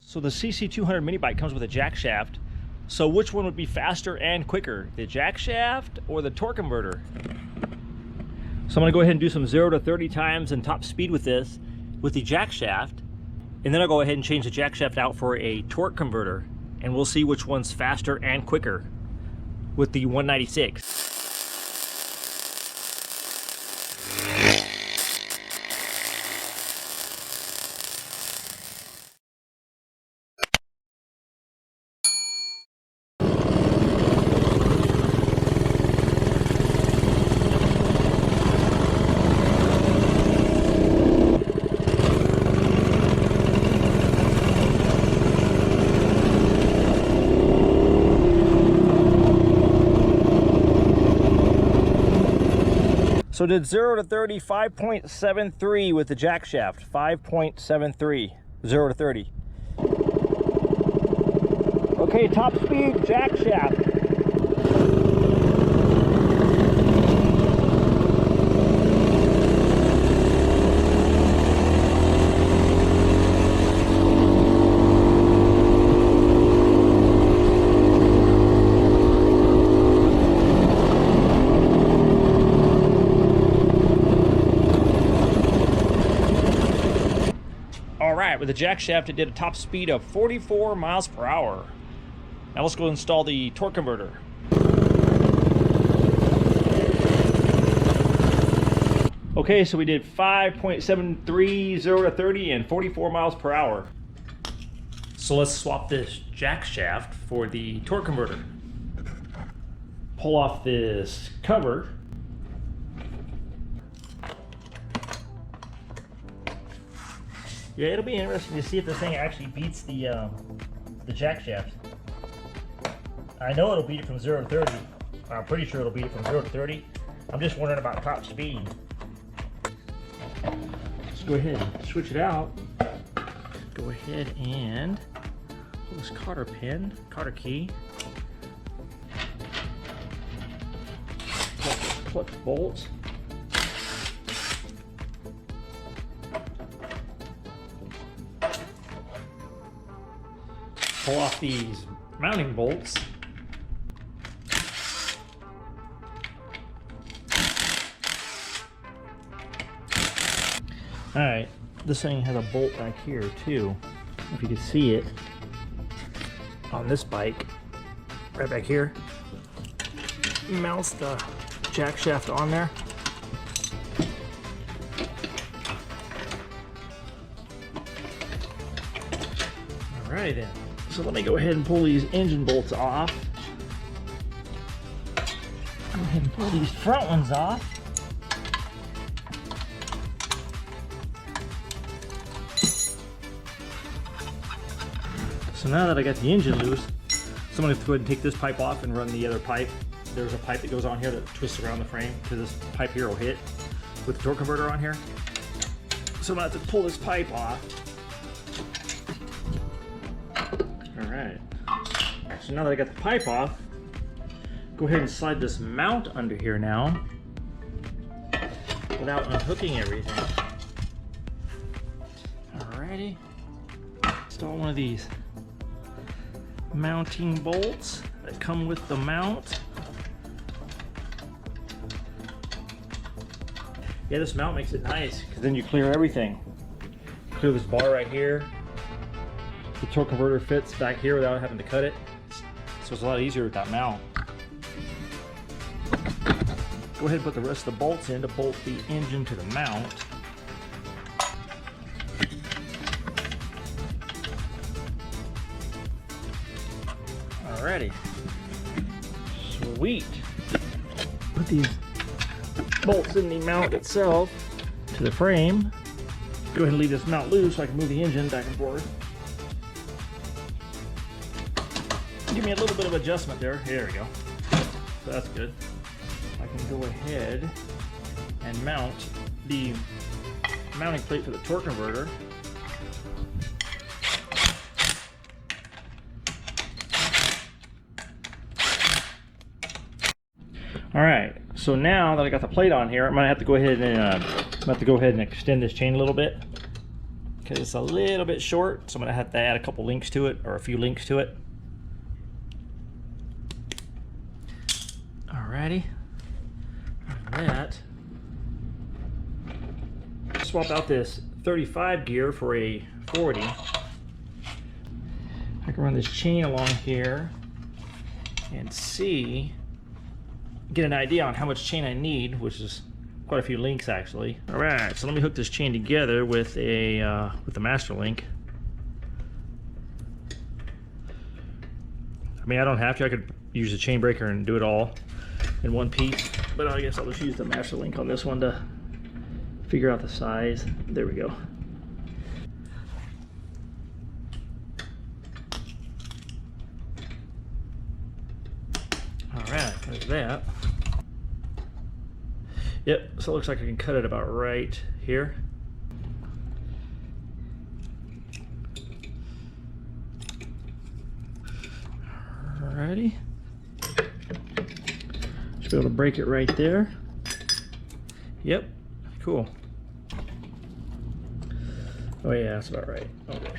So the CC200 mini bike comes with a jack shaft. So which one would be faster and quicker, the jack shaft or the torque converter? So I'm gonna go ahead and do some 0 to 30 times and top speed with this, with the jack shaft. And then I'll go ahead and change the jack shaft out for a torque converter. And we'll see which one's faster and quicker with the 196. So did 0 to 30, 5.73 with the jack shaft, 5.73, 0 to 30. Okay, top speed, jack shaft. With the jack shaft, it did a top speed of 44 miles per hour. Now let's go install the torque converter. Okay, so we did 5.73, 0 to 30, and 44 miles per hour. So let's swap this jack shaft for the torque converter. Pull off this cover. Yeah, it'll be interesting to see if this thing actually beats the jack shaft. I know it'll beat it from 0 to 30. I'm pretty sure it'll beat it from 0 to 30. I'm just wondering about top speed. Let's go ahead and switch it out. Go ahead and pull this cotter pin, cotter key. Clutch bolts. Pull off these mounting bolts. Alright, this thing has a bolt back here too. If you can see it on this bike, right back here. Mounts the jack shaft on there. Alrighty then. So let me go ahead and pull these engine bolts off. Go ahead and pull these front ones off. So now that I got the engine loose, so I'm going to go ahead and take this pipe off and run the other pipe. There's a pipe that goes on here that twists around the frame because this pipe here will hit with the torque converter on here. So I'm going to have to pull this pipe off. Alright, so now that I got the pipe off, go ahead and slide this mount under here now without unhooking everything. Alrighty, install one of these mounting bolts that come with the mount. Yeah, this mount makes it nice because then you clear everything. Clear this bar right here. The torque converter fits back here without having to cut it, so it's a lot easier with that mount. Go ahead and put the rest of the bolts in to bolt the engine to the mount. Alrighty, sweet. Put these bolts in the mount itself to the frame. Go ahead and leave this mount loose so I can move the engine back and forth. Give me a little bit of adjustment there. There we go. So that's good. I can go ahead and mount the mounting plate for the torque converter. All right, so now that I got the plate on here, I'm gonna have to go ahead and extend this chain a little bit. because it's a little bit short, so I'm gonna have to add a couple links to it, or a few links to it. Alrighty. After that, swap out this 35 gear for a 40. I can run this chain along here and get an idea on how much chain I need, which is quite a few links actually. All right, so let me hook this chain together with the master link. I mean, I don't have to. I could use the chain breaker and do it all in one piece, but I guess I'll just use the master link on this one to figure out the size. There we go. All right, there's that. Yep, so it looks like I can cut it about right here. Alrighty. Should be able to break it right there. Yep, cool. Oh yeah, that's about right. Okay.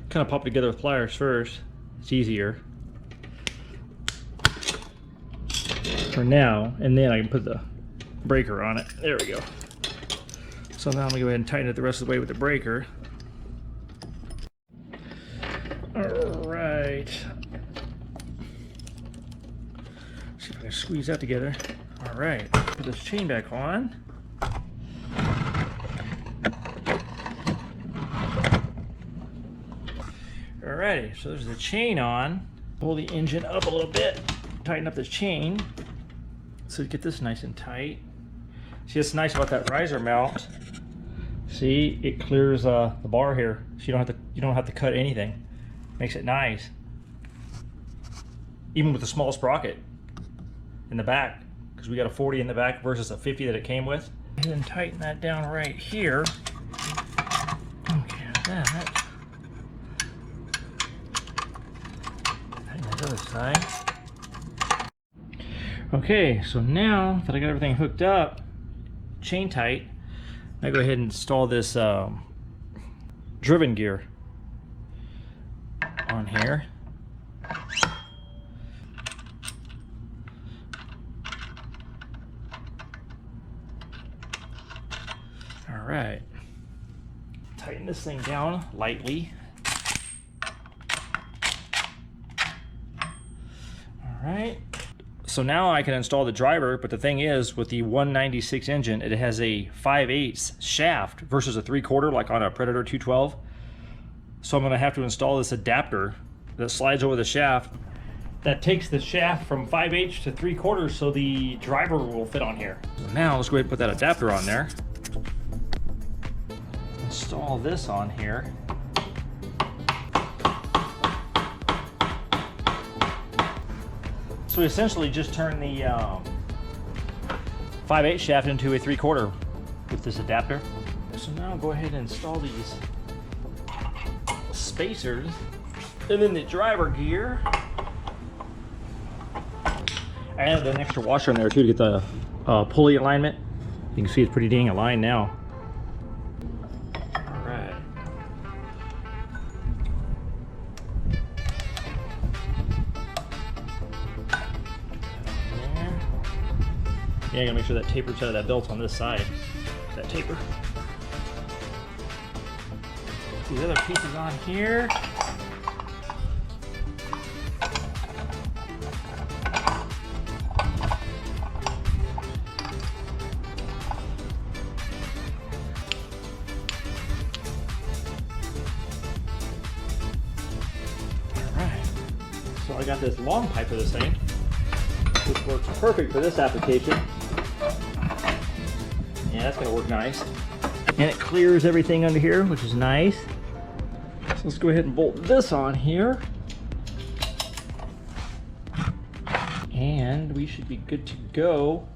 Kind of pop it together with pliers first. It's easier for now, and then I can put the breaker on it. There we go. So now I'm gonna go ahead and tighten it the rest of the way with the breaker. All right. See if I can squeeze that together. All right. Put this chain back on. Alrighty, so there's the chain on. Pull the engine up a little bit, tighten up this chain. So get this nice and tight. See, what's nice about that riser mount. See, it clears the bar here, so you don't have to cut anything. Makes it nice. Even with the small sprocket in the back, because we got a 40 in the back versus a 50 that it came with. And then tighten that down right here. Okay, that. Other side. Okay, so now that I got everything hooked up, chain tight, I go ahead and install this driven gear on here. All right, tighten this thing down lightly. Alright, so now I can install the driver, but the thing is, with the 196 engine, it has a 5/8 shaft versus a 3/4 like on a Predator 212. So I'm going to have to install this adapter that slides over the shaft that takes the shaft from 5/8 to 3/4 so the driver will fit on here. So now let's go ahead and put that adapter on there. Install this on here. So we essentially just turn the 5/8 shaft into a 3/4 with this adapter. So now I'll go ahead and install these spacers and then the driver gear. I added an extra washer in there too to get the pulley alignment. You can see it's pretty dang aligned now. Yeah, I gotta make sure that taper's out of that belt on this side. That taper. These other pieces on here. Alright. So I got this long pipe for this thing, which works perfect for this application. Yeah, that's gonna work nice. And it clears everything under here, which is nice. So let's go ahead and bolt this on here. And we should be good to go.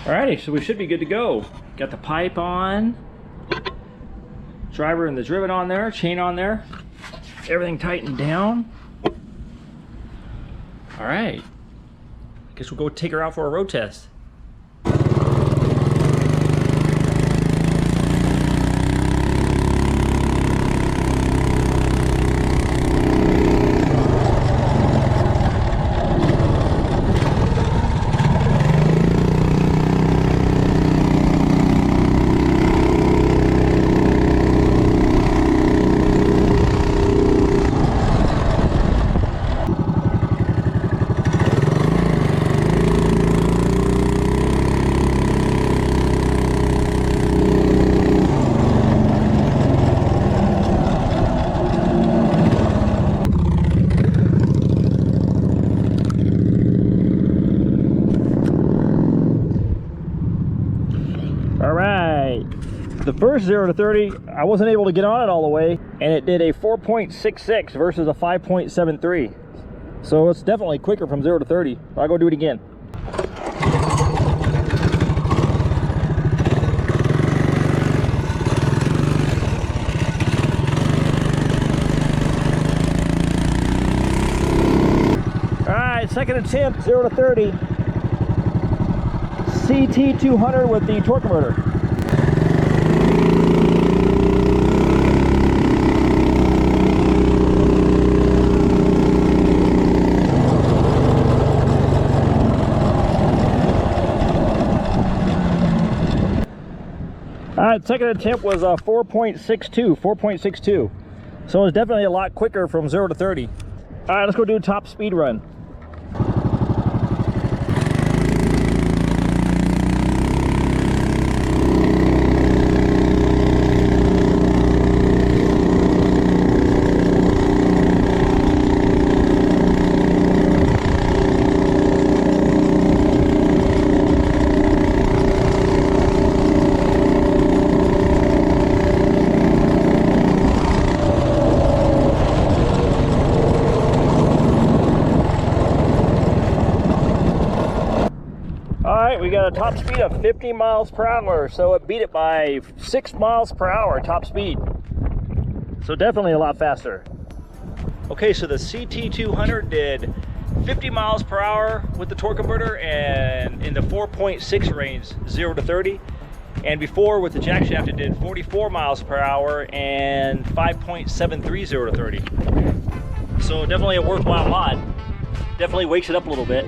Alrighty, so we should be good to go. Got the pipe on, driver and the driven on there, chain on there, everything tightened down. Alright. Guess we'll go take her out for a road test. The first 0 to 30, I wasn't able to get on it all the way, and it did a 4.66 versus a 5.73. So it's definitely quicker from 0 to 30. I'll go do it again. All right, second attempt, 0 to 30. CT200 with the torque converter. All right, second attempt was 4.62. So it's definitely a lot quicker from 0 to 30. All right, let's go do a top speed run. We got a top speed of 50 miles per hour, so it beat it by 6 miles per hour top speed. So definitely a lot faster. Okay, so the CT200 did 50 miles per hour with the torque converter and in the 4.6 range, 0 to 30. And before with the jackshaft, it did 44 miles per hour and 5.73 0 to 30. So definitely a worthwhile mod. Definitely wakes it up a little bit.